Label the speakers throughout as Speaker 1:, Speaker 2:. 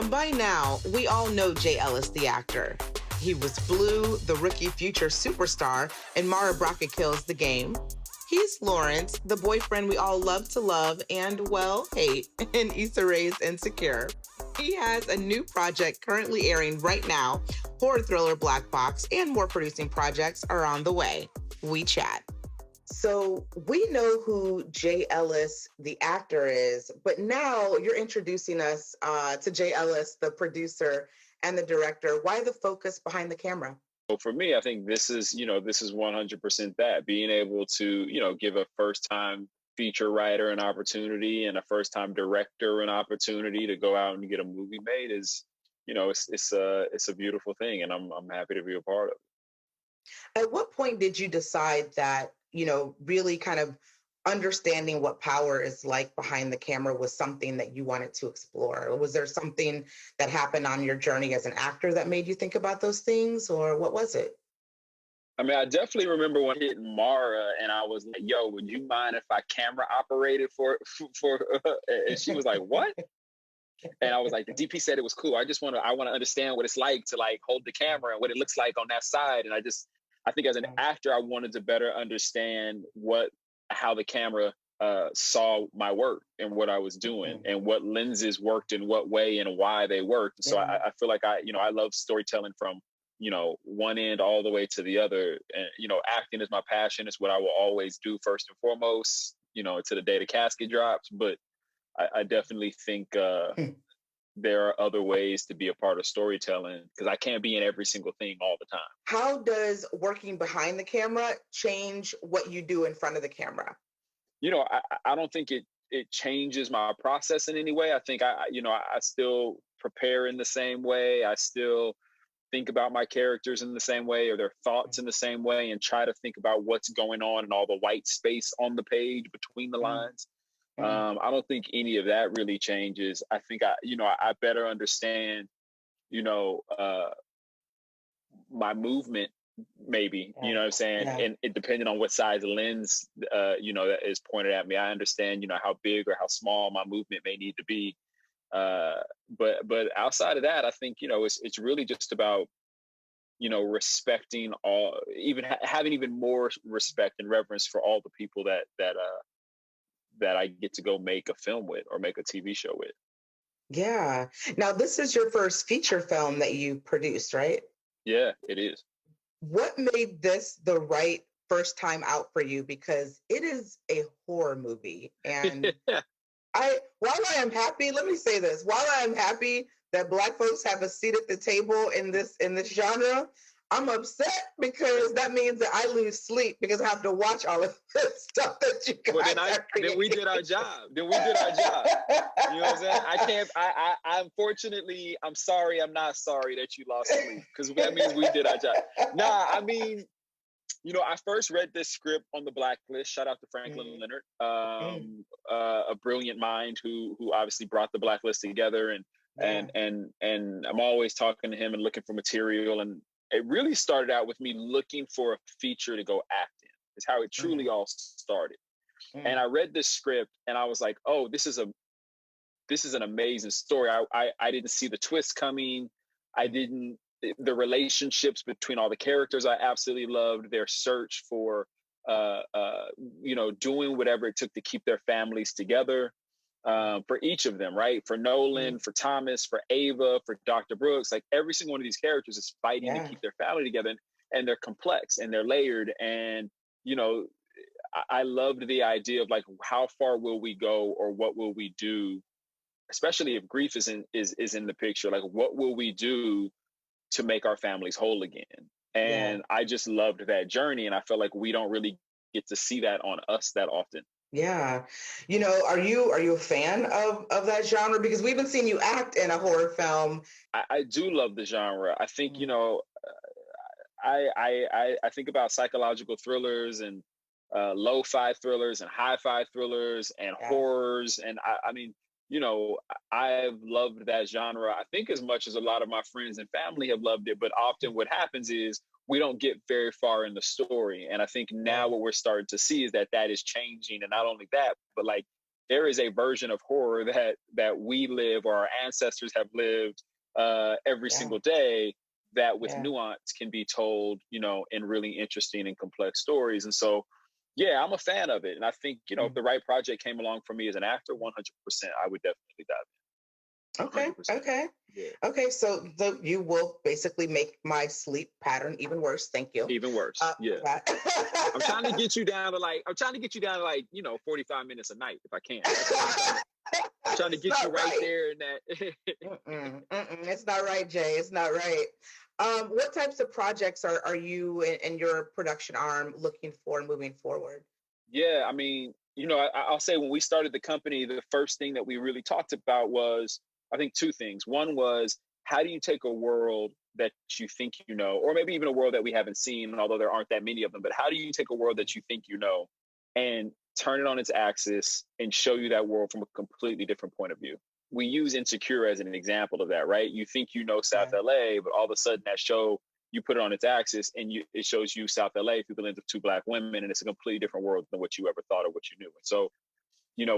Speaker 1: By now, we all know Jay Ellis, the actor. He was Blue, the rookie future superstar, in Mara Brockett Kills the Game. He's Lawrence, the boyfriend we all love to love and, well, hate in Issa Rae's Insecure. He has a new project currently airing right now, horror thriller Black Box, and more producing projects are on the way. We chat. So we know who Jay Ellis, the actor, is, but now you're introducing us to Jay Ellis, the producer and the director. Why the focus behind the camera?
Speaker 2: So for me, I think this is 100% that being able to, give a first-time feature writer an opportunity and a first-time director an opportunity to go out and get a movie made is, it's a beautiful thing, and I'm happy to be a part of it.
Speaker 1: At what point did you decide that, really kind of understanding what power is like behind the camera was something that you wanted to explore? Was there something that happened on your journey as an actor that made you think about those things, or what was it?
Speaker 2: I mean, I definitely remember when I hit Mara and I was like, yo, would you mind if I camera operated for and she was like, what? And I was like, the DP said it was cool. I want to understand what it's like to like hold the camera and what it looks like on that side. And I think as an actor, I wanted to better understand how the camera saw my work and what I was doing and what lenses worked in what way and why they worked. So I feel like I love storytelling from, one end all the way to the other. And, acting is my passion. It's what I will always do first and foremost, to the day the casket drops. But I definitely think there are other ways to be a part of storytelling because I can't be in every single thing all the time.
Speaker 1: How does working behind the camera change what you do in front of the camera?
Speaker 2: I don't think it changes my process in any way. I think I still prepare in the same way. I still think about my characters in the same way or their thoughts in the same way and try to think about what's going on and all the white space on the page between the lines. I don't think any of that really changes. I think I better understand, my movement maybe, you know what I'm saying? Yeah. And it depending on what size lens, that is pointed at me, I understand, how big or how small my movement may need to be. But outside of that, I think, it's really just about, respecting all, even having even more respect and reverence for all the people that I get to go make a film with or make a TV show with.
Speaker 1: Yeah. Now, this is your first feature film that you produced, right?
Speaker 2: Yeah, it is.
Speaker 1: What made this the right first time out for you? Because it is a horror movie. And while I am happy, let me say this, while I am happy that Black folks have a seat at the table in this genre, I'm upset because that means that I lose sleep because I have to watch all of this stuff that you guys
Speaker 2: then we did our job. You know what I'm saying? Unfortunately, I'm sorry. I'm not sorry that you lost sleep because that means we did our job. Nah, I mean, I first read this script on the Blacklist. Shout out to Franklin Leonard, a brilliant mind who obviously brought the Blacklist together. And I'm always talking to him and looking for material. And it really started out with me looking for a feature to go act in. It's how it truly all started. And I read this script and I was like, oh, this is an amazing story. I didn't see the twist coming. The relationships between all the characters I absolutely loved. Their search for doing whatever it took to keep their families together. For each of them, right? For Nolan, for Thomas, for Ava, for Dr. Brooks, like every single one of these characters is fighting to keep their family together, and they're complex and they're layered. And, I loved the idea of like, how far will we go or what will we do, especially if grief is in the picture, like what will we do to make our families whole again? And I just loved that journey. And I felt like we don't really get to see that on us that often.
Speaker 1: Yeah. Are you a fan of that genre? Because we haven't seen you act in a horror film.
Speaker 2: I do love the genre. I think, I think about psychological thrillers and lo-fi thrillers and hi-fi thrillers and horrors. And I mean, I've loved that genre, I think, as much as a lot of my friends and family have loved it. But often what happens is we don't get very far in the story. And I think now what we're starting to see is that is changing. And not only that, but like there is a version of horror that we live or our ancestors have lived every single day that with nuance can be told, in really interesting and complex stories. And so, yeah, I'm a fan of it. And I think, if the right project came along for me as an actor, 100%, I would definitely dive in.
Speaker 1: Okay.
Speaker 2: 100%.
Speaker 1: Okay.
Speaker 2: Yeah.
Speaker 1: Okay. So you will basically make my sleep pattern even worse. Thank you.
Speaker 2: Even worse. Yeah. I'm trying to get you down to 45 minutes a night if I can. I'm trying to get you right there in that.
Speaker 1: It's not right, Jay. It's not right. What types of projects are you and your production arm looking for moving forward?
Speaker 2: Yeah, I mean, I'll say when we started the company, the first thing that we really talked about was, I think, two things. One was, how do you take a world that you think you know, or maybe even a world that we haven't seen, although there aren't that many of them, but how do you take a world that you think you know and turn it on its axis and show you that world from a completely different point of view? We use Insecure as an example of that, right? You think you know South LA, but all of a sudden that show, you put it on its axis and it shows you South LA through the lens of two Black women, and it's a completely different world than what you ever thought or what you knew. And so,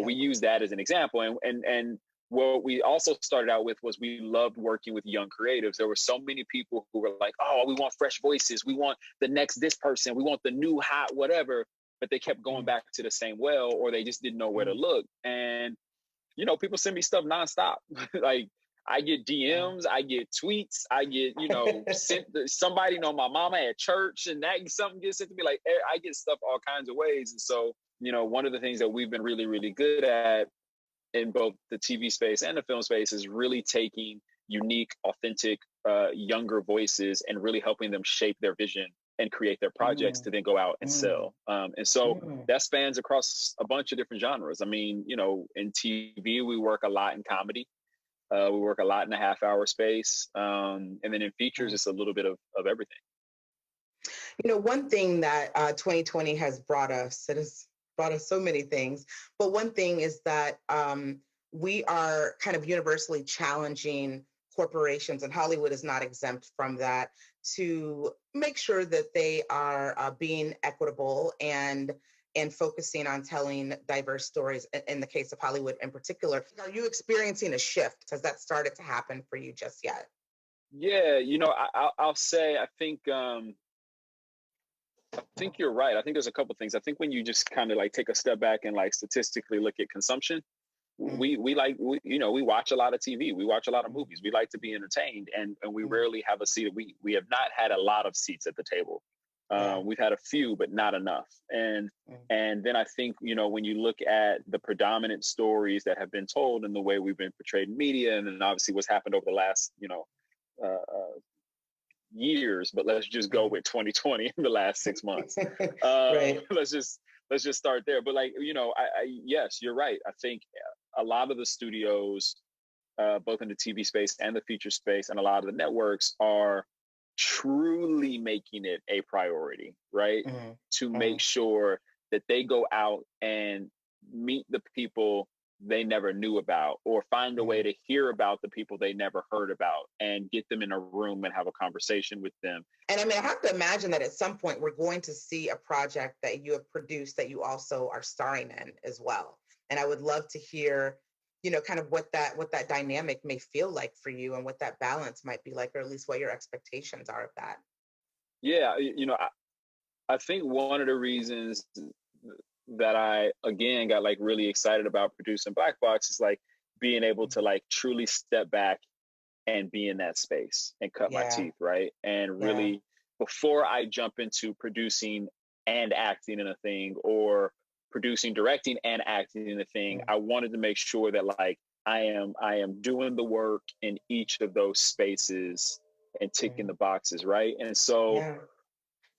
Speaker 2: we use that as an example. And what we also started out with was we loved working with young creatives. There were so many people who were like, oh, we want fresh voices. We want the next this person. We want the new hot whatever. But they kept going back to the same well, or they just didn't know where to look. And, people send me stuff nonstop. Like, I get DMs, I get tweets, I get, sent somebody know my mama at church, and that something gets sent to me. Like, I get stuff all kinds of ways. And so, one of the things that we've been really, really good at in both the TV space and the film space is really taking unique, authentic, younger voices and really helping them shape their vision and create their projects to then go out and sell. And so that spans across a bunch of different genres. I mean, in TV, we work a lot in comedy. We work a lot in the half-hour space. And then in features, it's a little bit of everything.
Speaker 1: One thing that 2020 has brought us, it has brought us so many things, but one thing is that we are kind of universally challenging corporations, and Hollywood is not exempt from that, to make sure that they are being equitable and focusing on telling diverse stories in the case of Hollywood in particular. Are you experiencing a shift? Has that started to happen for you just yet?
Speaker 2: Yeah, I'll say, I think you're right. I think there's a couple things. I think when you just kind of like take a step back and like statistically look at consumption, we watch a lot of TV. We watch a lot of movies. We like to be entertained, and we rarely have a seat. We have not had a lot of seats at the table. We've had a few, but not enough. And then I think, when you look at the predominant stories that have been told and the way we've been portrayed in media, and then obviously what's happened over the last, years, but let's just go with 2020 in the last 6 months.
Speaker 1: Right.
Speaker 2: Let's just start there. But yes, you're right. I think a lot of the studios, both in the TV space and the feature space, and a lot of the networks are truly making it a priority, right? To make sure that they go out and meet the people they never knew about, or find a way to hear about the people they never heard about and get them in a room and have a conversation with them.
Speaker 1: And I mean, I have to imagine that at some point we're going to see a project that you have produced that you also are starring in as well. And I would love to hear, kind of what that dynamic may feel like for you, and what that balance might be like, or at least what your expectations are of that.
Speaker 2: Yeah, I think one of the reasons that I, again, got like really excited about producing Black Box is like being able to like truly step back and be in that space and cut my teeth, right? And really, before I jump into producing and acting in a thing, or producing, directing, and acting in a thing, I wanted to make sure that like I am doing the work in each of those spaces and ticking the boxes, right? And so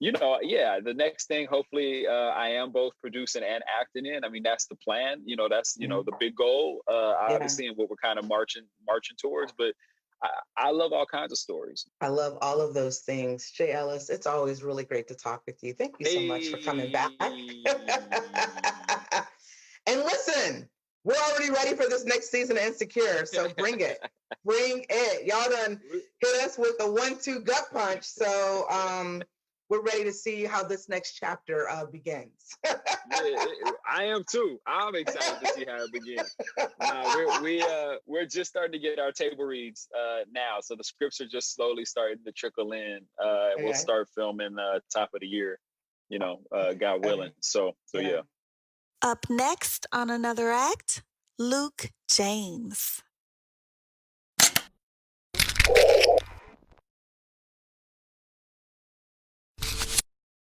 Speaker 2: the next thing, hopefully, I am both producing and acting in. I mean, that's the plan. That's the big goal, obviously, and what we're kind of marching towards. But I love all kinds of stories.
Speaker 1: I love all of those things. Jay Ellis, it's always really great to talk with you. Thank you so much for coming back. And listen, we're already ready for this next season of Insecure, so bring it. Bring it. Y'all done hit us with the 1-2 gut punch. So we're ready to see how this next chapter begins.
Speaker 2: I am too. I'm excited to see how it begins. We're just starting to get our table reads now, so the scripts are just slowly starting to trickle in. Okay. We'll start filming top of the year, God willing. So yeah.
Speaker 3: Up next on Another Act, Luke James.